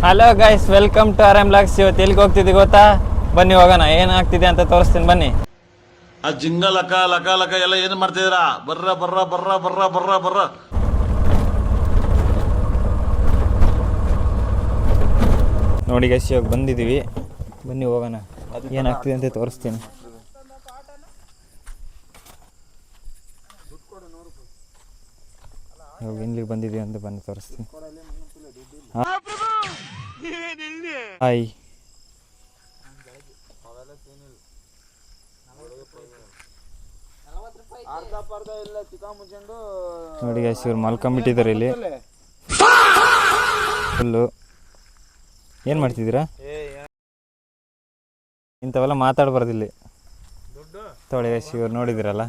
Hello guys, welcome to R M blogs. ಇವತ್ತು ಎಲ್ಲಿಗೆ ಹೋಗ್ತಿದ್ದೆ ಗೊತ್ತಾ? ಬನ್ನಿ ಹೋಗೋಣ, ಏನಾಗ್ತಿದೆ ಅಂತ ತೋರಿಸ್ತೀನಿ ಬನ್ನಿ. ಆ ಜಿಂಗ ಲಕ ಲಕ ಲಕ ಎಲ್ಲ ಏನು ಮಾಡ್ತಿದ್ದೀರಾ? ಬರ್ರ ಬರ್ರ ಬರ್ರ ಬರ್ರ ಬರ್ರ ಬರ್ರ. ನೋಡಿ ಗೈಸ್, ಇವಾಗ ಬಂದಿದ್ದೀವಿ, ಬನ್ನಿ ಹೋಗೋಣ, ಏನಾಗ್ತಿದೆ ಅಂತ ತೋರಿಸ್ತೀನಿ. ಇವಾಗ ಇಲ್ಲಿಗೆ ಬಂದಿದ್ದೀವಿ ಅಂತ ಬನ್ನಿ ತೋರಿಸ್ತೀನಿ. ಹಾಯ್, ನೋಡಿ ಗೈಸ್, ಇವ್ರು ಮಲ್ಕೊಂಬಿಟ್ಟಿದ್ದಾರೆ ಇಲ್ಲಿ ಫುಲ್ಲು. ಏನು ಮಾಡ್ತಿದ್ದೀರಾ? ಇಂಥವೆಲ್ಲ ಮಾತಾಡ್ಬಾರ್ದು ಇಲ್ಲಿ. ತಗೊಳ್ಳಿ ಗೈಸ್, ಇವ್ರು ನೋಡಿದಿರಲ್ಲ,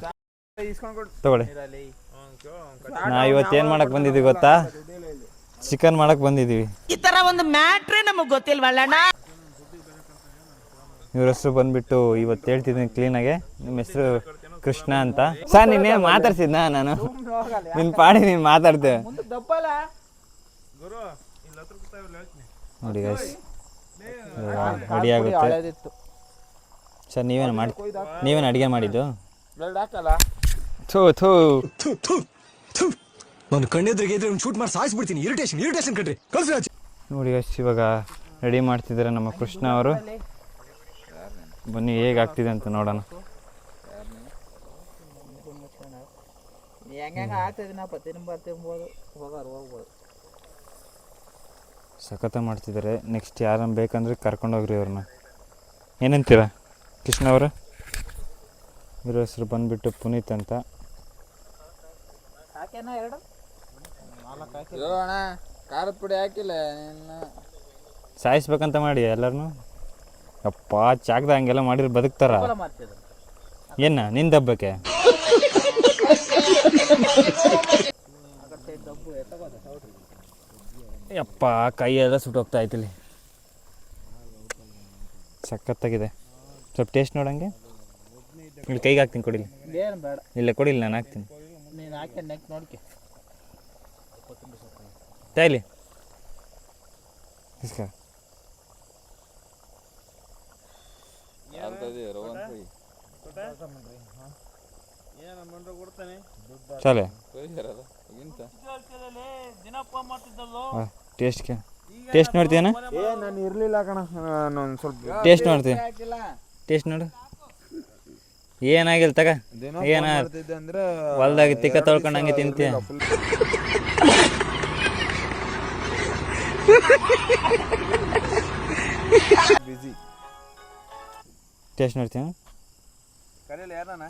ತಗೊಳ್ಳಿ. ನಾ ಇವತ್ತೇನು ಮಾಡಕ್ಕೆ ಬಂದಿದ್ದೀವಿ ಗೊತ್ತಾ? ಚಿಕನ್ ಮಾಡಕ್ಕೆ ಬಂದಿದ್ದೀವಿ. ಈ ತರ ಒಂದು ಮ್ಯಾಟ್ರೇ ನಮಗೆ ಗೊತ್ತಿಲ್ವಲ್ಲಣ್ಣ. ಇವ್ರ ಹೆಸರು ಬಂದ್ಬಿಟ್ಟು ಇವತ್ತು ಹೇಳ್ತಿದ್ದೀನಿ ಕ್ಲೀನಾಗೆ. ನಿಮ್ಮ ಹೆಸರು ಕೃಷ್ಣ ಅಂತ. ಸರ್ ನೀನೇ ಮಾತಾಡ್ಸಿದ್ನಾ? ನಾನು ನಿನ್ನ ಪಾಡಿ ನೀನು ಮಾತಾಡ್ತೆ. ನೋಡಿ ಗೈಸ್, ರೆಡಿ ಆಗುತ್ತೆ. ಸರ್ ನೀವೇನು ಅಡುಗೆ ಮಾಡಿದ್ದು? ಥೂ ಥೂ, ನಾನು ಕಣ್ಣೆದ್ರಿಗೆ ಇದ್ರೆ ಶೂಟ್ ಮಾಡಿ ಸಾಯಿಸ್ಬಿಡ್ತೀನಿ. ಇರಿಟೇಷನ್ ಕಣ್ರಿ, ಕಳ್ಸಿ. ನೋಡಿ ಗೈಸ್, ಇವಾಗ ರೆಡಿ ಮಾಡ್ತಿದ್ದಾರೆ ನಮ್ಮ ಕೃಷ್ಣ ಅವರು. ಬನ್ನಿ ಹೇಗಾಗ್ತಿದೆ ಅಂತ ನೋಡೋಣ. ಸಖತ್ತ ಮಾಡ್ತಿದ್ದಾರೆ. ನೆಕ್ಸ್ಟ್ ಯಾರನ್ನ ಬೇಕಂದ್ರೆ ಕರ್ಕೊಂಡೋಗ್ರಿ ಅವ್ರನ್ನ. ಏನಂತೀರ ಕೃಷ್ಣ ಅವರು? ಇವ್ರ ಹೆಸರು ಬಂದ್ಬಿಟ್ಟು ಪುನೀತ್ ಅಂತ. ಖಾರದ ಪುಡಿ ಹಾಕಿಲ್ಲ, ಸಾಯಿಸ್ಬೇಕಂತ ಮಾಡಿ ಎಲ್ಲರನ್ನು. ಅಪ್ಪ, ಚಾಕ್ದ ಹಂಗೆಲ್ಲ ಮಾಡಿದ್ರೆ ಬದುಕ್ತಾರ? ಏನ ನಿನ್ನ ದಬ್ಬಕ್ಕೆ? ಅಪ್ಪ, ಕೈಯೆಲ್ಲ ಸುಟ್ಟೋಗ್ತಾ ಆಯ್ತಿಲ್ಲಿ. ಸಖತ್ತಾಗಿದೆ. ಸ್ವಲ್ಪ ಟೇಸ್ಟ್ ನೋಡಂಗೆ. ಇಲ್ಲಿ ಕೈಗೆ ಹಾಕ್ತೀನಿ, ಕೊಡಿಲಿ. ಇಲ್ಲ ಕೊಡಿಲ್ಲ, ನಾನು ಹಾಕ್ತೀನಿ. ತಾಯಿಲಿ ಚಲೋ ಟೇಸ್ಟ್ ನೋಡ್ತೀಯನ? ನಾನು ಇರ್ಲಿಲ್ಲ ಕಣ, ನಾನು ಸ್ವಲ್ಪ ಟೇಸ್ಟ್ ನೋಡ್ತೀನಿ. ಟೇಸ್ಟ್ ನೋಡು. ಏನಾಗಿಲ್ಲ ತಗ. ಏನ ಹೊಲ್ದಾಗ ತಿಕ್ಕ ತೊಳ್ಕೊಂಡು ಹಂಗೆ ತಿಂತೀಯ? ಟೇಸ್ಟ್ ನೋಡ್ತೀಯ?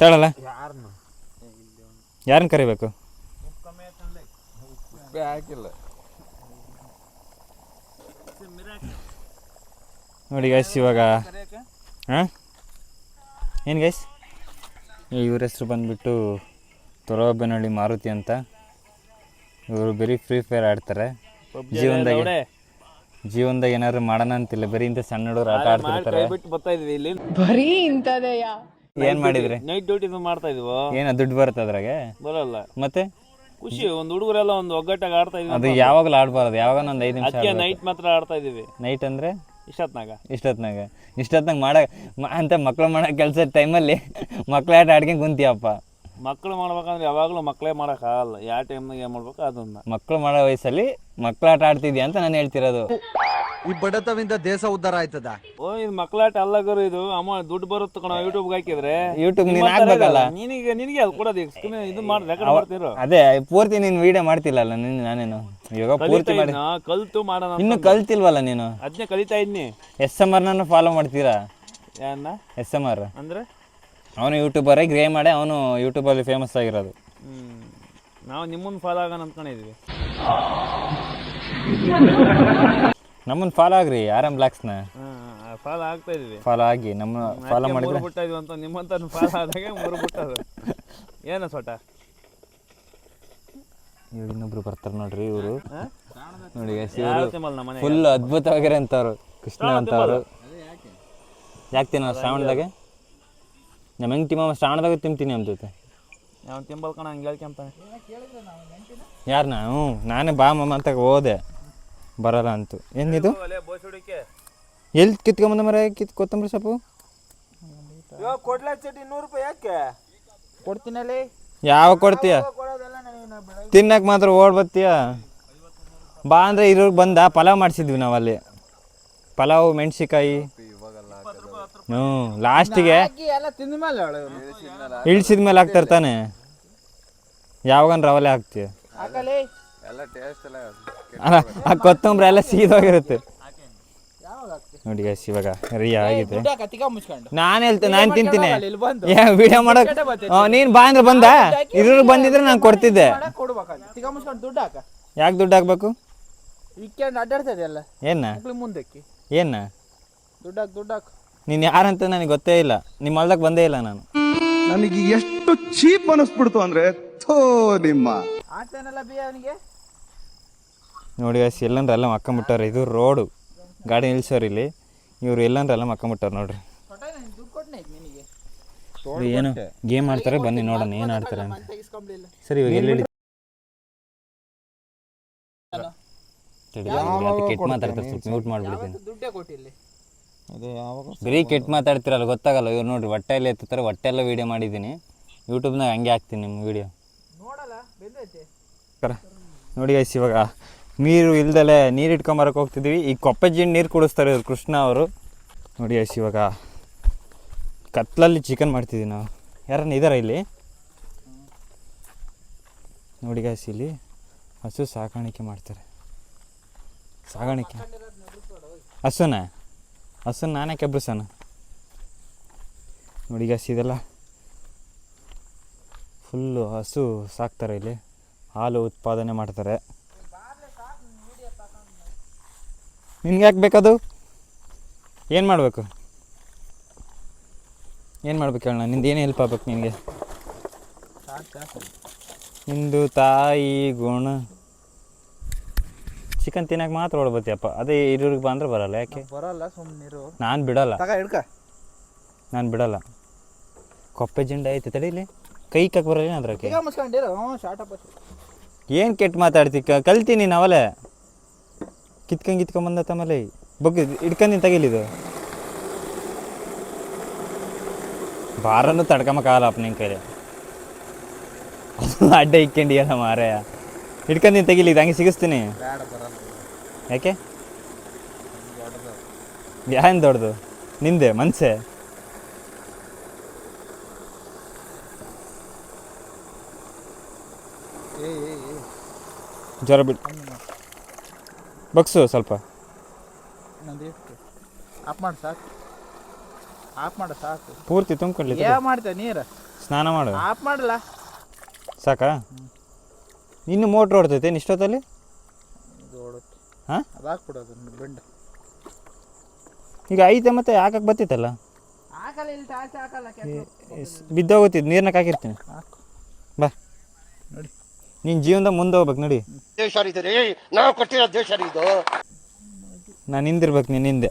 ತಗೊಳ್ಳಲ್ಲ. ಯಾರನ್ನ ಕರಿಬೇಕು? ನೋಡಿ ಗೈಸ್, ಇವಾಗ ಹಾಂ ಏನು ಗೈಸ್, ಇವ್ರ ಹೆಸರು ಬಂದುಬಿಟ್ಟು ತೊರಬನಹಳ್ಳಿ ಮಾರುತಿ ಅಂತ. ಇವರು ಬರೀ ಫ್ರೀ ಫೈರ್ ಆಡ್ತಾರೆ. ಜೀವನದಾಗ ಏನಾದ್ರು ಮಾಡೋಣ ಅಂತಿಲ್ಲ, ಬರೀ ಇಂಥ ಸಣ್ಣ ಹುಡುಗರು ಆಟ ಆಡ್ತಿರ್ತಾರೆ. ಏನ್ ಮಾಡಿದ್ರಿ? ನೈಟ್ ಡ್ಯೂಟಿ ಮಾಡ್ತಾ ಇದೀವಿ. ಏನ ದುಡ್ಡು ಬರುತ್ತೆ ಅದ್ರಾಗೆ? ಬರಲ್ಲ. ಮತ್ತೆ ಖುಷಿ, ಒಂದ್ ಹುಡುಗರೆಲ್ಲ ಒಂದು ಒಗ್ಗಟ್ಟಾಗ ಆಡ್ತಾ ಇದೀವಿ. ಅದು ಯಾವಾಗಲೂ ಆಡ್ಬಾರ್ದು, ಯಾವಾಗ ಒಂದು 5 ನಿಮಿಷ. ನೈಟ್ ಮಾತ್ರ ಆಡ್ತಾ ಇದೀವಿ. ನೈಟ್ ಅಂದ್ರೆ ಇಷ್ಟೊತ್ನಾಗ ಅಂತ ಮಕ್ಳು ಮಾಡೋ ಕೆಲಸ ಟೈಮಲ್ಲಿ ಮಕ್ಳು ಆಟ ಆಡ್ಕೊಂಡು ಕುಂತೀಯಪ್ಪ. ಮಕ್ಳು ಮಾಡ್ಬೇಕಂದ್ರೆ ಯಾವಾಗಲೂ ಮಕ್ಕಳೇ ಮಾಡೋಕ್ಕಾಗಲ್ಲ. ಯಾವ ಟೈಮ್ನಾಗ ಏನು ಮಾಡ್ಬೇಕು ಅದನ್ನ. ಮಕ್ಳು ಮಾಡೋ ವಯಸ್ಸಲ್ಲಿ ಮಕ್ಳು ಆಟ ಆಡ್ತಿದ್ಯಾ ಅಂತ ನಾನು ಹೇಳ್ತಿರೋದು. ಈ ಬಡತವಿಂದ ದೇಶ ಉದ್ಧಾರ ಆಯ್ತದ. ಓ, ಇದು ಮಕ್ಕಳಾಟ ಅಲ್ಲ ಗುರು, ಇದು ಅಮ್ಮ ದುಡ್ಡು ಬರುತ್ತೆ ಕಣ. ಯೂಟ್ಯೂಬ್ಗೆ ಹಾಕಿದ್ರೆ ಯೂಟ್ಯೂಬ್ ನೀನು ಹಾಕ್ಬೇಕಲ್ಲ. ನಿನಗೆ ಅದು ಕೊಡೋದು ಇದು ಮಾಡಿ ರೆಕಾರ್ಡ್ ಮಾಡ್ತಿರೋ. ಅದೇ ಪೂರ್ತಿ ನೀನು ವಿಡಿಯೋ ಮಾಡ್ತಿಲ್ಲಲ್ಲ ನಾನೇನು ಇವಾಗ ಪೂರ್ತಿ ಮಾಡಿ ಕಲ್ತು ಮಾಡೋಣ. ಇನ್ನು ಕಲ್ತಿಲ್ವಲ್ಲ ನೀನು? ಅದನ್ನೇ ಕಲಿತಾ ಇದ್ನಿ. SMR ನಾನು ಫಾಲೋ ಮಾಡ್ತೀರಾ? ಯಾರನ್ನ? SMR ಅಂದ್ರೆ ಅವನು ಯೂಟ್ಯೂಬರ್ ಆಗಿ ಗ್ರೇ ಮಾಡಿ ಅವನು ಯೂಟ್ಯೂಬಲ್ಲಿ ಫೇಮಸ್ ಆಗಿರೋದು. ನಾವು ನಿಮ್ಮನ್ನು ಫಾಲೋ ಆಗೋಣ ಅಂದ್ಕೊಂಡಿದ್ವಿ. ನಮ್ಮನ್ನು ಫಾಲೋ ಆಗ್ರಿ, RM ಬ್ಲಾಗ್ಸ್ನ ಫಾಲೋ ಆಗ್ತಾ ಇದೀವಿ. ಫಾಲೋ ಆಗಿ ನಮ್ಮ ಫಾಲೋ ಮಾಡಿದ್ರೆ ಬಿಟ್ಟ ಇದೀವಿ ಅಂತ ನಿಮ್ಮಂತ ಫಾಲೋ ಆದಾಗ ಮೂರು ಬಿಟ್ಟದು. ಏನು ಸೊಟ ಇನ್ನೊಬ್ರು ಬರ್ತಾರೆ ನೋಡ್ರಿ ಇವರು. ನೋಡಿ ಫುಲ್ ಅದ್ಭುತವಾಗಿರೋ ಅಂತವ್ರು ಕೃಷ್ಣ ಅಂತವ್ರು. ಯಾಕೆ ತಿನ್ನೋ ಶ್ರಾವಣದಾಗೆ? ನಮ್ಮ ಹೆಂಗೆ ತಿಮ್ಮ ಶ್ರಾವಣದಾಗ ತಿಂತೀನಿ ನಮ್ಮ ಜೊತೆ. ಅವ್ನು ತಿಂಬಲ್ಕಣ ಹಂಗೆ ಹೇಳ್ಕೊಂತ. ಯಾರು ನಾನೇ ಬಾ ಮಮ್ಮ ಅಂತ ಹೋದೆ. ಬರಲ್ಲ ಅಂತು. ಏನಿದು ಎಲ್ಲಿ ಕಿತ್ಕೊಂಬಂದ ಮರ ಕೊತ್ತಂಬರಿ ಸೊಪ್ಪು? ಕೊಡ್ಲಾ ಚಟಿ 100 ರೂಪಾಯಿ ಯಾಕೆ ಕೊಡ್ತೀನಲ್ಲಿ? ಯಾವ ಕೊಡ್ತೀಯ? ತಿನ್ನಕ್ಕೆ ಮಾತ್ರ ಓಡ್ ಬರ್ತೀಯ. ಬಾ ಅಂದರೆ ಇರೋರ್ಗೆ ಬಂದ ಪಲಾವ್ ಮಾಡಿಸಿದ್ವಿ ನಾವಲ್ಲಿ. ಪಲಾವ್ ಮೆಣಸಿಕಾಯಿ ಹ್ಞೂ ಲಾಸ್ಟಿಗೆ ಎಲ್ಲ ತಿಂದ ಮೇಲೆ ಇಳಿಸಿದ ಮೇಲೆ ಹಾಕ್ತಾರೆ ತಾನೆ. ಯಾವಾಗನ್ ರವಲೆ ಹಾಕ್ತೀಯ? ಹಾಕಲಿ ಎಲ್ಲ ಟೇಸ್ಟ್ ಎಲ್ಲ ಅಲ್ಲ ಆ ಕೊತ್ತಂಬರಿ ಎಲ್ಲ ಸೀದೋಗಿರುತ್ತೆ ನೋಡಿ ಗೈಸ್. ಇವಾಗ ರೆಡಿ ಆಗಿದೆ. ನಾನು ಹೇಳ್ತೇನೆ, ನಾನು ತಿಂತೀನಿ. ವಿಡಿಯೋ ಮಾಡಕ್ ನೀನು ಬಾ ಅಂದ್ರೆ ಬಂದ ಇದ್ರ ಬಂದಿದ್ರೆ ನಾನು ಕೊಡ್ತಿದ್ದೆ. ದುಡ್ಡು ಹಾಕ. ಯಾಕೆ ದುಡ್ಡು ಹಾಕ್ಬೇಕು? ವೀಕೆಂಡ್ ಅಡ್ಡಾಡ್ತದೆಲ್ಲ ಏನ ಮುಂದಕ್ಕೆ ಏನ ದುಡ್ಡು ಹಾಕು. ನೀನು ಯಾರಂತ ನನಗೆ ಗೊತ್ತೇ ಇಲ್ಲ. ನಿಮ್ಮ ಹೊಲ್ದಾಗ ಬಂದೇ ಇಲ್ಲ ನಾನು. ನನಗೆ ಎಷ್ಟು ಚೀಪ್ ಅನಿಸ್ಬಿಡ್ತು ಅಂದ್ರೆ ಥೋ ನಿಮ್ಮ ಆಗ್ತಾನಲ್ಲ ಬಿ ಅವನಿಗೆ. ನೋಡಿ ಗೈಸ್ ಎಲ್ಲಂದ್ರೆ ಎಲ್ಲ ಮಕ್ಕಂಬಿಟ್ಟಾರೆ. ಇದು ರೋಡು, ಗಾಡಿ ನಿಲ್ಸೋರು ಇಲ್ಲಿ. ಇವ್ರು ಎಲ್ಲಂದ್ರೆ ಎಲ್ಲ ಮಕ್ಕಂಬಿಟ್ಟಾರೆ ನೋಡ್ರಿ. ದುಡ್ಡು ಕೊಟ್ಟನೆ ನಿನಗೆ. ಇದು ಏನು ಗೇಮ್ ಆಡ್ತಾರೆ, ಬನ್ನಿ ನೋಡೋಣ ಏನು ಆಡ್ತಾರೆ ಅಂತ. ಸರಿ ಇವಾಗ ಎಲ್ಲಿ ಕೆಟ್ಟ ಮಾತಾಡ್ತಾರೆ, ಸ್ವಲ್ಪ ಮ್ಯೂಟ್ ಮಾಡಿಬಿಡ್ತೀನಿ. ದುಡ್ಡೇ ಕೊಟ್ಟಿಲ್ಲ. ಬರೀ ಕೆಟ್ಟ ಮಾತಾಡ್ತಿರಲ್ಲ, ಗೊತ್ತಾಗಲ್ಲ. ಇವ್ರು ನೋಡ್ರಿ ಹೊಟ್ಟೆಲ್ಲ ಎತ್ತುತ್ತಾರೆ. ಹೊಟ್ಟೆಲ್ಲ ವೀಡಿಯೋ ಮಾಡಿದ್ದೀನಿ ಯೂಟ್ಯೂಬ್ನಾಗ, ಹಂಗೆ ಹಾಕ್ತೀನಿ ನಿಮ್ಮ ವೀಡಿಯೋ ನೋಡಲ್ಲ ಬೆಂದೈತೆ. ನೋಡಿ ಗೈಸ್ ಇವಾಗ ನೀರು ಇಲ್ದಲೆ ನೀರು ಇಟ್ಕೊಂಬರಕ್ಕೆ ಹೋಗ್ತಿದ್ವಿ. ಈ ಕೊಪ್ಪಜ್ಜಿನ ನೀರು ಕುಡಿಸ್ತಾರೆ ಇವ್ರು ಕೃಷ್ಣ ಅವರು. ನೋಡಿ ಗೈಸ್ ಇವಾಗ ಕತ್ಲಲ್ಲಿ ಚಿಕನ್ ಮಾಡ್ತಿದ್ದೀವಿ ನಾವು. ಯಾರನ್ನ ಇದ್ದಾರ ಇಲ್ಲಿ? ನೋಡಿ ಗೈಸ್ ಇಲ್ಲಿ ಹಸು ಸಾಕಾಣಿಕೆ ಮಾಡ್ತಾರೆ. ಸಾಗಾಣಿಕೆ ಹಸುನ ನಾನೇ ಕೆಬ್ರಿಸೋಣ. ನೋಡಿ ಗೈಸ್ ಇದೆಲ್ಲ ಫುಲ್ಲು ಹಸು ಸಾಕ್ತಾರೆ ಇಲ್ಲಿ. ಹಾಲು ಉತ್ಪಾದನೆ ಮಾಡ್ತಾರೆ. ನಿನ್ಗೆ ಯಾಕೆ ಬೇಕದು? ಏನು ಮಾಡಬೇಕು ಹೇಳೋಣ? ನಿಂದು ಏನು ಹೆಲ್ಪ್ ಆಗ್ಬೇಕು ನಿನಗೆ? ನಿಂದು ತಾಯಿ ಗುಣ ಚಿಕನ್ ತಿನ್ನಕ್ಕೆ ಮಾತ್ರ ಓಡ್ಬತ್ತೀಯಪ್ಪ. ಅದೇ ಇರೋರಿಗೆ ಬಾ ಅಂದ್ರೆ ಬರಲ್ಲ. ಯಾಕೆ ಬರಲ್ಲ? ಸುಮ್ಮನಿರು. ನಾನು ಬಿಡಲ್ಲ. ಹಿಡ್ಕ. ನಾನು ಬಿಡಲ್ಲ. ಕೊಪ್ಪೆ ಜೆಂಡ ಐತೆ ತಡೀಲಿ. ಕೈ ಕಕ್ ಬರಲ್ಲ ಅದ್ರಕ್ಕೆ. ಮುಸ್ಕೊಂಡಿರು. ಶಾರ್ಟಪ್ಪ. ಏನು ಕೆಟ್ಟ ಮಾತಾಡ್ತಿ? ಕಲ್ತೀನಿ ನಾವಲ್ಲೇ ಕಿತ್ಕೊಂಬಂದ ತಮ್ಮಲ್ಲಿ ಬಗ್ಗೆ ಹಿಡ್ಕೊಂಡು ತೆಗಿಲಿದು ಬಾರನ್ನು ತಡ್ಕೊಂಬಕ್ಕಾಗಲ್ಲಪ್ಪ ನಿನ್ನ ಕೈಲಿ. ಅಡ್ಡ ಇಕ್ಕೊಂಡಿಯಲ್ಲ ಮಾರಾಯ. ಹಿಡ್ಕೊಂಡು ತೆಗಿಲಿದ್ದು ಹಂಗೆ ಸಿಗಿಸ್ತೀನಿ. ಯಾಕೆ? ಏನು ದೊಡ್ಡದು ನಿಂದೆ ಮನ್ಸೆ? ಜ್ವರ ಬಿಟ್ಟು ಬಗ್ಸು ಸ್ವಲ್ಪ. ಆಫ್ ಮಾಡಿ ಸಾಕು. ಆಫ್ ಮಾಡು ಸಾಕು. ಪೂರ್ತಿ ತುಂಬ್ಕೊಳ್ಳಿ. ಯಾವ ಮಾಡ್ತೇವೆ ನೀರು? ಸ್ನಾನ ಮಾಡು. ಆಫ್ ಮಾಡಲ್ಲ ಸಾಕಾ? ಇನ್ನು ಮೋಟ್ರ್ ಓಡ್ತೈತೆ ಇಷ್ಟೊತ್ತಲ್ಲಿ? ಹಾಂ ಅದು ಹಾಕ್ಬಿಡೋದು ಬೆಂಡ. ಈಗ ಐತೆ ಮತ್ತೆ ಹಾಕಕ್ಕೆ ಬತ್ತಿತ್ತಲ್ಲ. ಹಾಕಲ್ಲ ಇಲ್ಲಿ ಟಾರ್ಚ್ ಹಾಕಲ್ಲ. ಬಿದ್ದೋಗುತ್ತಿದ್ದು ನೀರ್ನಾಗ ಹಾಕಿರ್ತೀನಿ. ಬಾ ನೋಡಿ, ನಿನ್ನ ಜೀವನದಾಗ ಮುಂದೆ ಹೋಗ್ಬೇಕು ನೋಡಿ. ನಾವು ಕೊಟ್ಟಿರೋ ದೇಶ ಇದು. ನಾನು ಹಿಂದಿರ್ಬೇಕು ನೀನು ಹಿಂದೆ.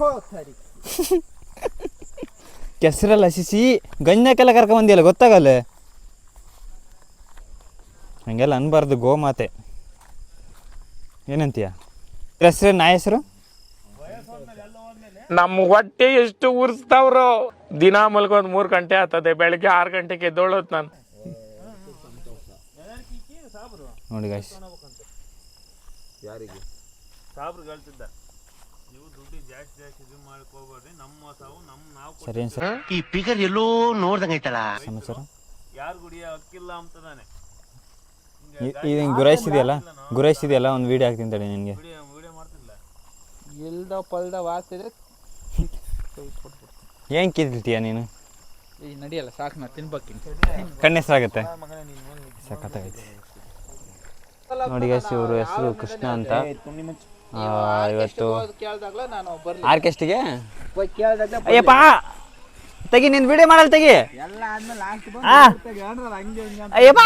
ಕೆಸರಲ್ಲ ಹಸಿಸಿ ಗಂಜಕ್ಕೆಲ್ಲ ಕರ್ಕೊಂಬಂದಿಯಲ್ಲ, ಗೊತ್ತಾಗಲ್ಲ. ಹಂಗೆಲ್ಲ ಅನ್ಬಾರ್ದು. ಗೋಮಾತೆ ಏನಂತೀಯ? ಹೆಸರು ನಾ ಹೆಸರು ನಮ್ಮ ಹೊಟ್ಟೆ ಎಷ್ಟು ಉರ್ಸ್ತಾವ್ರು. ದಿನ ಮಲ್ಕೊಂಡ್ 3 ಗಂಟೆ ಆಗ್ತದೆ. ಬೆಳಗ್ಗೆ 6 ಗಂಟೆಗೆ ಎದ್ದೋಳೋದು ನಾನು. ನೋಡಿ ಗಾಯ್ಸ್, ಯಾರಿಗೆ ಸಾಬ್ರಿಗೆ ಹೇಳ್ತಿದ್ದ, ನೀವು ದುಡ್ಡು ಜಾಸ್ತಿ ಇದು ಮಾಡ್ಕೋಬೇಡ್ರಿ, ನಮ್ಮ ಸಾವು ನಾವು ಸರಿ ಏನು ಸರ್? ಈ ಪಿಗರ್ ಎಲ್ಲೋ ನೋಡ್ದಂಗೈತಲ್ಲ. ಸಮಾಚಾರ ಯಾರು ಗುಡಿಯ ಹಕ್ಕಿಲ್ಲ ಅಂತದಾನೆ. ಇದು ಗುರೈಸಿದೆಯಲ್ಲ ಒಂದು ವೀಡಿಯೋ ಹಾಕ್ತೀನಿ ತಡಿ ನಿನಗೆ. ವಿಡಿಯೋ ಮಾಡ್ತಿಲ್ಲ. ಇಲ್ದ ಪಲ್ದ ವಾಗ್ತಿದ್ರೆ ಏನು ಕಿಲ್ತೀಯ ನೀನು? ಈಗ ನಡಿಯಲ್ಲ ಸಾಕು. ನಾ ತಿನ್ಬೇಕಿನ್ ಕಣ್ಣೆಸ್ರಾಗುತ್ತೆ. ಸಖತ್ತಾಗೈತೆ ನೋಡಿ ಗೈಸ್. ಇವರು ಹೆಸರು ಕೃಷ್ಣ ಅಂತ. ಇವತ್ತು ಕೇಳ್ದಾಗ್ಲ ನಾನು ಬರ್ಲಿ. ಆರ್ಕೆಸ್ಟ್ರಿಗೆ ಕೇಳ್ದಾಗ ಅಯ್ಯಪ್ಪ ತೆಗಿ, ನೀನು ವಿಡಿಯೋ ಮಾಡಲ್ಲ ತೆಗಿ. ಎಲ್ಲ ಆದ್ಮೇಲೆ ಲಾಸ್ಟ್ ಹಂಗೆ ಅಯ್ಯಪ್ಪ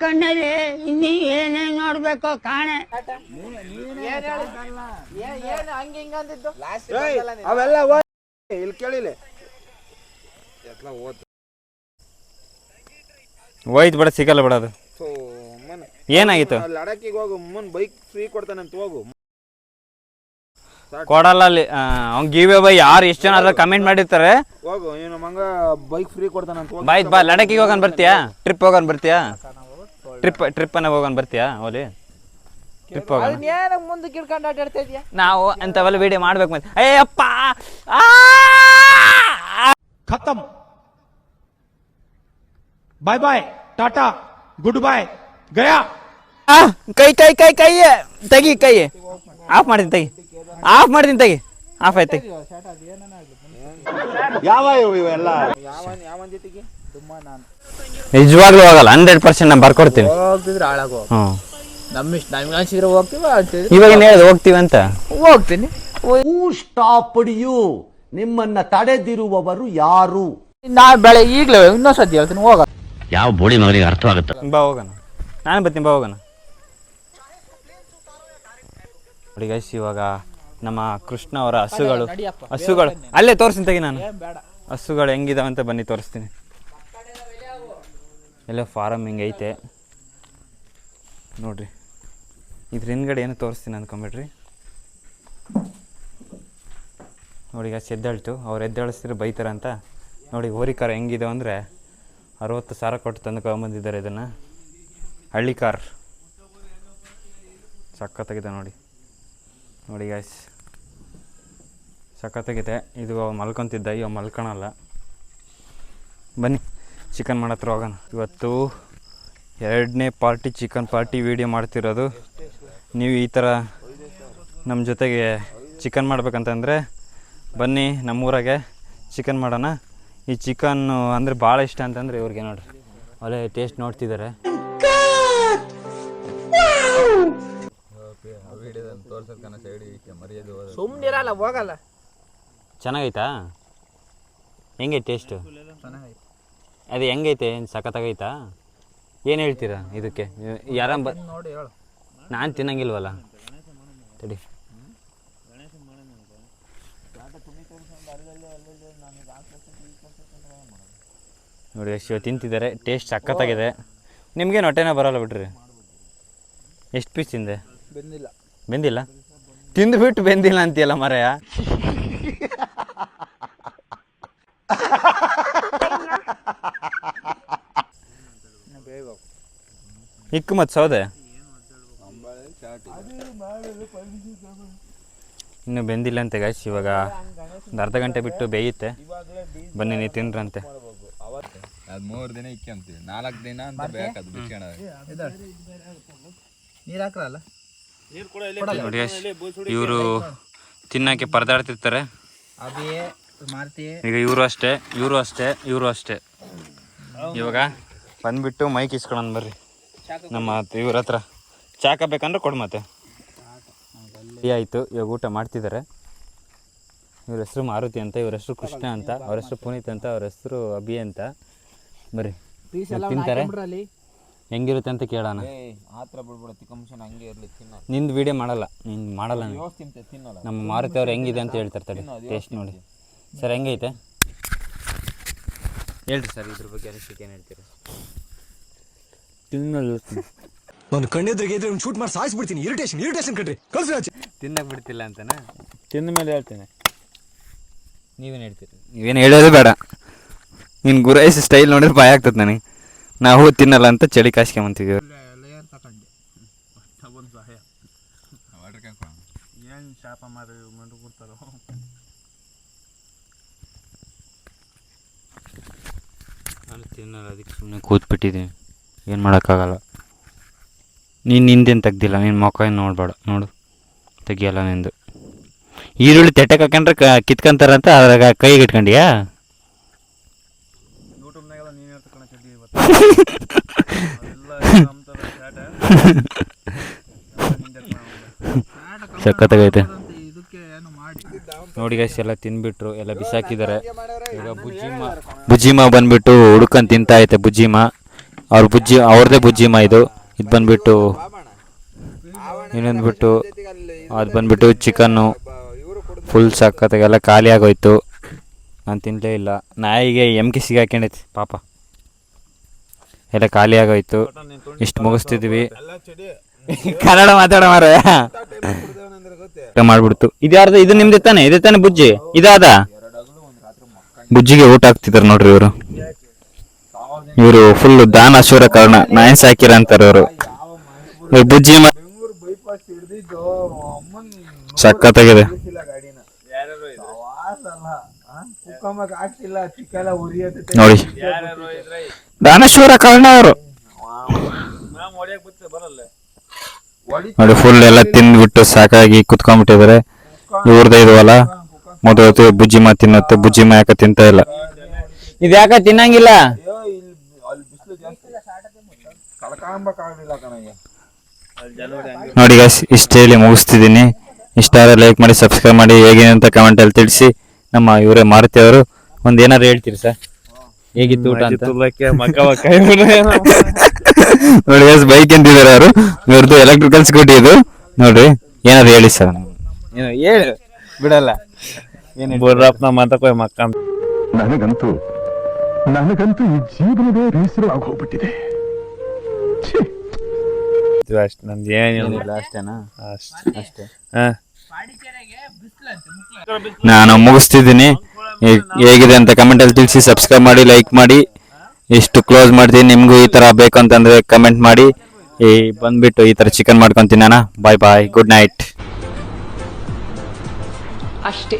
ಕಣ್ಣಲ್ಲಿ ಇನ್ನೀ ಏನೇನ್ ನೋಡ್ಬೇಕು ಕಾಣೆ. ಏನು ಹಂಗೆ ಹಿಂಗ ಅಂದಿದ್ದು ಅವೆಲ್ಲ ಇಲ್ಲಿ ಕೇಳಿಲ್ಲ. ಹೋಯ್ತು ಬಿಡ, ಸಿಗಲ್ಲ ಬಿಡ ಅದು. ಏನಾಗಿತ್ತು? ಲಡಾಖಿಗೆ ಹೋಗು, ಬೈಕ್ ಫ್ರೀ ಕೊಡ್ತಾನಂತ ಹೋಗು. ಕೊಡಲ್ಲ ಅಲ್ಲಿ. ಅವ್ನು ಗಿವ್ ಅವೇ ಯಾರು ಎಷ್ಟು ಜನ ಅದ್ರ ಕಮೆಂಟ್ ಮಾಡಿರ್ತಾರೆ. ಹೋಗು, ಇವನು ಮಂಗ ಬೈಕ್ ಫ್ರೀ ಕೊಡ್ತಾನಂತ. ಬಾಯ್ ಬಾ, ಲಡಾಖಿಗೆ ಹೋಗೋಣ ಬರ್ತೀಯಾ? ಟ್ರಿಪ್ ಹೋಗೋಣ ಬರ್ತೀಯಾ? ಟ್ರಿಪ್ಪನ್ನ ಹೋಗೋಣ ಬರ್ತೀಯಾ? ಓಲಿ ಟ್ರಿಪ್ ಹೋಗೋಣ. ಮುಂದಕ್ಕೆ ಇಟ್ಕೊಂಡು ಆಟಾಡ್ತಾ ಇದೀಯಾ? ನಾವು ಅಂಥವೆಲ್ಲ ವಿಡಿಯೋ ಮಾಡ್ಬೇಕು ಮತ್ತೆ. ಅಯ್ಯಪ್ಪ ಖತಮ್, ಬಾಯ್ ಬಾಯ್, ಟಾಟಾ, ಗುಡ್ ಬಾಯ್, ಗಯಾ. ಕೈ ಕೈ ಕೈ ಕೈ ತೆಗಿ, ಕೈ ಆಫ್ ಮಾಡ್ತೀನಿ ತೆಗಿ, ಆಫ್ ಮಾಡ್ತೀನಿ ತೆಗಿ, ಆಫ್ ಆಯ್ತು ತೆಗಿ. ಯಾವನ್ ಜೊತೆಗೆ ನಿಜವಾಗ್ಲೂ ಹೋಗಲ್ಲ, 100% ನಾನು ಬರ್ಕೊಡ್ತೀನಿ. ಹೋಗ್ತಿದ್ರೆ ಹಾಳಾಗೋ. ನಮ್ಮಿಷ್ಟ, ನಮ್ಗೆ ಅನ್ಸಿದ್ರೆ ಹೋಗ್ತೀವಿ. ಇವಾಗ ಹೇಳಿದ್ ಹೋಗ್ತೀವಿ ಅಂತ. ಹೋಗ್ತೀನಿ. ನಿಮ್ಮನ್ನ ತಡೆದಿರುವವರು ಯಾರು? ನಾ ಬೆಳೆ ಈಗಲೇ ಇನ್ನೊಂದ್ಸತಿ ಹೇಳ್ತೀನಿ, ಹೋಗ. ಯಾವ ಬೋಳಿ ಮಗನಿಗೆ ಅರ್ಥವಾಗುತ್ತೆ? ಬಾ ಹೋಗೋಣ, ನಾನು ಬರ್ತೀನಿ, ಬಾ ಹೋಗೋಣ. ನೋಡಿ ಗೈಸ್, ಇವಾಗ ನಮ್ಮ ಕೃಷ್ಣ ಅವರ ಹಸುಗಳು ಅಲ್ಲೇ ತೋರಿಸ್ತೀನಿ ತೆಗಿ. ನಾನು ಹಸುಗಳು ಹೆಂಗಿದಾವೆ ಅಂತ ಬನ್ನಿ ತೋರಿಸ್ತೀನಿ. ಎಲ್ಲ ಫಾರಮ್ ಹಿಂಗೈತೆ ನೋಡ್ರಿ. ಇದ್ರ ಹಿಂದ್ಗಡೆ ಏನು ತೋರಿಸ್ತೀನಿ ಅಂದ್ಕೊಂಬಿಡ್ರಿ. ನೋಡಿ ಗೈಸ್, ಎದ್ದೇಳ್ತು. ಅವ್ರು ಎದ್ದೇಳಿಸಿದ್ರೆ ಬೈತಾರೆ ಅಂತ. ನೋಡಿ ಹೋರಿ ಕಾರ್ ಹೆಂಗಿದೆ ಅಂದರೆ 60,000 ಕೊಟ್ಟು ತಂದು ತಗೊಂಬಂದಿದ್ದಾರೆ ಇದನ್ನು. ಹಳ್ಳಿ ಕಾರ್ ಸಖತ್ತಾಗಿದೆ ನೋಡಿ. ನೋಡಿ ಗೈಸ್, ಸಖತ್ತಾಗಿದೆ. ಇದು ಮಲ್ಕೊತಿದ್ದ, ಇವಾಗ ಮಲ್ಕೊಳಲ್ಲ. ಬನ್ನಿ ಚಿಕನ್ ಮಾಡತ್ರ ಹೋಗೋಣ. ಇವತ್ತು 2ನೇ ಪಾರ್ಟಿ ಚಿಕನ್ ಪಾರ್ಟಿ ವೀಡಿಯೋ ಮಾಡ್ತಿರೋದು. ನೀವು ಈ ಥರ ನಮ್ಮ ಜೊತೆಗೆ ಚಿಕನ್ ಮಾಡ್ಬೇಕಂತಂದರೆ ಬನ್ನಿ ನಮ್ಮೂರಾಗೆ ಚಿಕನ್ ಮಾಡೋಣ. ಈ ಚಿಕನ್ನು ಅಂದರೆ ಭಾಳ ಇಷ್ಟ ಅಂತಂದರೆ ಇವ್ರಿಗೆ ನೋಡ್ರಿ, ಒಳ್ಳೆ ಟೇಸ್ಟ್ ನೋಡ್ತಿದ್ದಾರೆ. ಸುಮ್ಮನಿರಲ್ಲ, ಹೋಗಲ್ಲ. ಚೆನ್ನಾಗೈತಾ? ಹೆಂಗೈತೆ ಟೇಸ್ಟು? ಅದು ಹೆಂಗೈತೆ? ಏನು ಸಖತ್ತಾಗೈತಾ? ಏನು ಹೇಳ್ತೀರಾ ಇದಕ್ಕೆ? ಯಾರ ನೋಡಿ ಹೇಳು. ನಾನು ತಿನ್ನಂಗಿಲ್ವಲ್ಲ, ತಡಿ. ನೋಡಿ ಎಷ್ಟು ತಿಂತಿದ್ದಾರೆ. ಟೇಸ್ಟ್ ಸಖತ್ತಾಗಿದೆ. ನಿಮಗೇನು ಹೊಟ್ಟೆನ ಬರೋಲ್ಲ ಬಿಡ್ರಿ. ಎಷ್ಟು ಪೀಸ್ ತಿಂದೆ? ಬೆಂದಿಲ್ಲ? ತಿಂದುಬಿಟ್ಟು ಬೆಂದಿಲ್ಲ ಅಂತೀಯಲ್ಲ ಮರೆಯ. ಇಕ್ಕು ಮತ್ತು ಸೌದೆ ಇನ್ನು ಬೆಂದಿಲ್ಲ ಅಂತೆ ಗಾಯ್ಸ್. ಇವಾಗ ಒಂದು ಅರ್ಧ ಗಂಟೆ ಬಿಟ್ಟು ಬೇಯುತ್ತೆ. ಬನ್ನಿ ನೀವು ತಿನ್ರಂತೆ. ಅದು 3 ದಿನ ಇಕ್ಕಂತೀವಿ, 4 ದಿನ ಅಂತ ಬೇಕದು ಬಿಚ್ಕಣ. ನೀರು ಹಾಕ್ರಲ್ಲ. ನೋಡಿ ಇವರು ತಿನ್ನಕ್ಕೆ ಪರದಾಡ್ತಿರ್ತಾರೆ. ಈಗ ಇವರು ಅಷ್ಟೇ, ಇವರು ಅಷ್ಟೇ. ಇವಾಗ ಬಂದ್ಬಿಟ್ಟು ಮೈಕ್ ಇಸ್ಕೊಳ್ಳೋಣ ಬರ್ರಿ. ನಮ್ಮ ಇವ್ರ ಹತ್ರ ಚಾಕ ಬೇಕಂದ್ರೆ ಕೊಡು. ಮತ್ತೆ ಆಯಿತು, ಇವಾಗ ಊಟ ಮಾಡ್ತಿದ್ದಾರೆ. ಇವ್ರ ಹೆಸರು ಮಾರುತಿ ಅಂತ, ಇವ್ರ ಹೆಸರು ಕೃಷ್ಣ ಅಂತ, ಅವ್ರ ಹೆಸರು ಪುನೀತ್ ಅಂತ, ಅವ್ರ ಹೆಸರು ಅಭಿ ಅಂತ. ಬರ್ರಿ ತಿಂತಾರೆ. ಹೆಂಗಿರುತ್ತೆ ಅಂತ ಕೇಳೋಣ. ನಿಂದು ವಿಡಿಯೋ ಮಾಡಲ್ಲ, ನಿಂದು ಮಾಡಲ್ಲ. ನಮ್ಮ ಮಾರುತಿ ಅವ್ರು ಹೆಂಗಿದೆ ಅಂತ ಹೇಳ್ತಾರೆ. ಟೇಸ್ಟ್ ನೋಡಿ ಸರ್, ಹೆಂಗೈತೆ ಹೇಳ್ರಿ ಸರ್. ಇದ್ರ ಬಗ್ಗೆ ಅನಿಸಿಕೆ ಏನು ಹೇಳ್ತೀರಾ? ನಾನು ಕಣ್ಣೆದ್ರಿಗೆ ಇದ್ರೆ ಒಂದು ಶೂಟ್ ಮಾಡಿ ಸಾಯಿಸ್ಬಿಡ್ತೀನಿ. ಇರಿಟೇಷನ್ ಕಣ್ರಿ, ಕಳ್ಸಿ. ತಿನ್ನಕ್ಕೆ ಬಿಡ್ತಿಲ್ಲ ಅಂತನಾ? ತಿಂದ ಮೇಲೆ ಹೇಳ್ತೇನೆ. ನೀವೇನು ಹೇಳ್ತೀರಿ? ನೀವೇನು ಹೇಳೋದು ಬೇಡ. ನೀನು ಗುರಾಯಿಸಿ ಸ್ಟೈಲ್ ನೋಡಿದ್ರೆ ಭಯ ಆಗ್ತದೆ ನನಗೆ. ನಾವು ತಿನ್ನಲ್ಲ ಅಂತ ಚಳಿ ಕಾಸ್ಕೊಂಬಂತಿದ್ದೀವಿ. ಏನು ಶಾಪ ಮಾರಿ ಮಾಡ್ಕೊಡ್ತಾರೋ. ನಾನು ತಿನ್ನಲ್ಲ, ಅದಕ್ಕೆ ಸುಮ್ಮನೆ ಕೂತ್ಬಿಟ್ಟಿದ್ದೀನಿ. ಏನು ಮಾಡೋಕ್ಕಾಗಲ್ಲ. ನೀನು ನಿಂದೇನು ತೆಗ್ದಿಲ್ಲ, ನಿನ್ನ ಮುಖ ಏನು ನೋಡಬೇಡ. ನೋಡು ತೆಗಿಯಲ್ಲ ನಿಂದು. ಈರುಳ್ಳಿ ತೆಟ್ಟಕ್ಕೆ ಹಾಕೊಂಡ್ರೆ ಕಿತ್ಕೊಂತಾರಂತ ಅದ್ರಾಗ ಕೈಗೆ ಇಟ್ಕೊಂಡಿಯಾ? ಯೂಟ್ಯೂಬ್ನಾಗೆಲ್ಲ ನೀನು ಹೇಳ್ತಕ್ಕಣ ಚಡ್ಡಿ ಇವತ್ತು ಸಖತ್ತಾಗೈತೆ ನೋಡಿ ಗೈಸ್. ಎಲ್ಲ ತಿನ್ಬಿಟ್ರು, ಎಲ್ಲ ಬಿಸಾಕಿದ್ದಾರೆ. ಈಗ ಬುಜ್ಜಿಮಾ ಬಂದ್ಬಿಟ್ಟು ಹುಡ್ಕೊಂಡು ತಿಂತಾ ಐತೆ. ಬುಜ್ಜಿಮಾ ಅವ್ರದ್ದೇ ಬುಜ್ಜಿಮಾ ಇದು ಬಂದ್ಬಿಟ್ಟು. ಇನ್ನೊಂದ್ಬಿಟ್ಟು ಅದು ಬಂದ್ಬಿಟ್ಟು ಚಿಕನ್ನು ಫುಲ್ ಸಖತ್ತಾಗೆಲ್ಲ ಖಾಲಿ ಆಗೋಯ್ತು. ನಾನು ತಿನ್ನಲೇ ಇಲ್ಲ. ನಾಯಿಗೆ ಎಮ್ಕೆ ಸಿಗಾಕೊಂಡೈತಿ ಪಾಪ. ಎಲ್ಲ ಖಾಲಿ ಆಗೋಯ್ತು. ಇಷ್ಟು ಮುಗಿಸ್ತಿದ್ವಿ. ಕನ್ನಡ ಮಾತಾಡ ಮಾರ ಮಾಡ್ಬಿಡ್ತು. ಇದ್ಯಾರ್ದು? ಇದು ನಿಮ್ದು ತಾನೆ? ಇದೆ ತಾನೆ ಬುಜ್ಜಿ? ಇದಾದ ಬುಜ್ಜಿಗೆ ಊಟ ಹಾಕ್ತಿದಾರೆ ನೋಡ್ರಿ ಇವರು. ಇವರು ಫುಲ್ ದಾನಶೂರ ಕಾರಣ ನಾಯನ್ ಸಾಕಿರ ಅಂತಾರ ಇವರು. ಬುಜ್ಜಿ ಸಖತ್ತಾಗಿದೆ ನೋಡಿ. ದಾನಶೂರ ಕಾರಣ ಅವರು ನೋಡಿ. ಫುಲ್ ಎಲ್ಲ ತಿಂದ್ಬಿಟ್ಟು ಸಾಕಾಗಿ ಕುತ್ಕೊಂಡ್ಬಿಟ್ಟಿದ್ದಾರೆ. ಇವ್ರದೇ ಇದ್ವಲ್ಲ ಮೊದಲು ಬುಜ್ಜಿಮ ತಿನ್ನತ್ತೆ. ಬುಜ್ಜಿಮ ಯಾಕ ತಿಂತ ಇಲ್ಲ? ಇದು ಯಾಕ ತಿನ್ನಂಗಿಲ್ಲ? ನೋಡಿ ಗೈಸ್, ಇಷ್ಟೇ ಹೇಳಿ ಮುಗಿಸ್ತಿದ್ದೀನಿ. ಇಷ್ಟ ಆದರೆ ಲೈಕ್ ಮಾಡಿ, ಸಬ್ಸ್ಕ್ರೈಬ್ ಮಾಡಿ, ಹೇಗೇನೆ ಅಂತ ಕಮೆಂಟ್ ಅಲ್ಲಿ ತಿಳಿಸಿ. ನಮ್ಮ ಇವರೇ ಮಾರುತಿ ಅವರು ಒಂದ್ ಏನಾರು ಹೇಳ್ತೀರಿ ಸರ್? ಹೇಗಿತ್ತು ಊಟ ಅಂತ? ನೋಡಿ ಗೈಸ್, ಬೈಕ್ ಎಂತಿದ್ದಾರೆ ಅವರು. ಇವ್ರದ್ದು ಎಲೆಕ್ಟ್ರಿಕಲ್ ಸ್ಕೂಟಿ ಇದು ನೋಡ್ರಿ. ಏನಾದ್ರು ಹೇಳಿ ಸರ್. ಹೇಳು ಬಿಡಲ್ಲ. ಬೋರ್ರಪ್ಪನ ಮಾತಕ್ಕೆ ಮಕ್ಕ. ನನಗಂತೂ ಈ ಜೀವನವೇ ಬೇಸರವಾಗಿ ಹೋಗ್ಬಿಟ್ಟಿದೆ. ಅಷ್ಟು ನಂದು ಏನಿಲ್ಲ. ಅಷ್ಟೇನಾ? ಅಷ್ಟೇ. ನಾನು ಮುಗಿಸ್ತಿದ್ದೀನಿ. ಹೇಗಿದೆ ಅಂತ ಕಮೆಂಟ್ ಅಲ್ಲಿ ತಿಳಿಸಿ, ಸಬ್ಸ್ಕ್ರೈಬ್ ಮಾಡಿ, ಲೈಕ್ ಮಾಡಿ. ಇಷ್ಟು ಕ್ಲೋಸ್ ಮಾಡ್ತೀನಿ. ನಿಮ್ಗೂ ಈ ತರ ಬೇಕು ಅಂತಂದ್ರೆ ಕಮೆಂಟ್ ಮಾಡಿ. ಬಂದ್ಬಿಟ್ಟು ಈ ತರ ಚಿಕನ್ ಮಾಡ್ಕೊಂತೀನಿ. ಬಾಯ್ ಬಾಯ್, ಗುಡ್ ನೈಟ್ ಅಷ್ಟೇ.